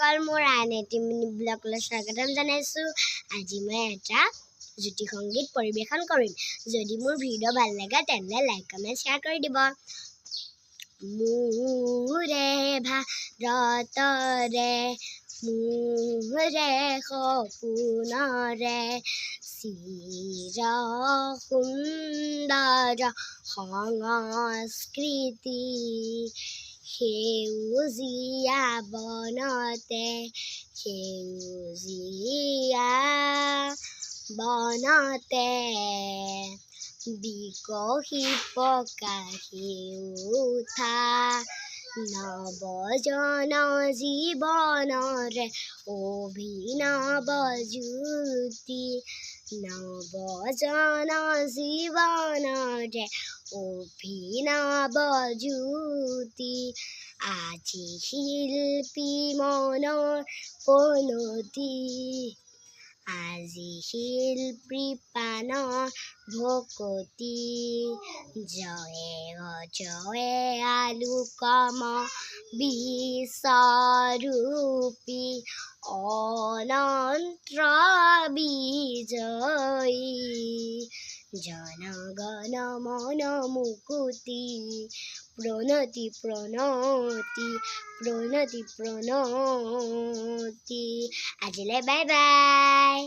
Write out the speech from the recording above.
সকল মোৰ আন এটি মিনি ব্লগলৈ স্বাগতম জনাইছোঁ। আজি মই এটা জ্যোতি সংগীত পৰিৱেশন কৰিম। যদি মোৰ ভিডিঅ' ভাল লাগে তেন্তে লাইক কমেণ্ট শ্বেয়াৰ কৰি দিব। মোৰে ভাৰতৰে মোৰে সপোনৰে চিৰ সুন্দৰ সংস্কৃতি সেউজীয়া বনতে বিকশিত প্ৰকাশি উঠা নৱজন জীৱনৰে অভিনৱ জ্যোতি নৱজন জীৱনৰে অভিনৱ জ্যোতি আজি শিল্পী মনৰ পনতি আজি শিল্পী প্ৰাণৰ ভকতি জয়ে জয়ে আলোকম বিশ্বৰূপী অনন্ত বিজয়ী জনগণ মন মুকুতি প্ৰণতি প্ৰণতি প্ৰণতি প্ৰণতি আজিলৈ বাই বাই।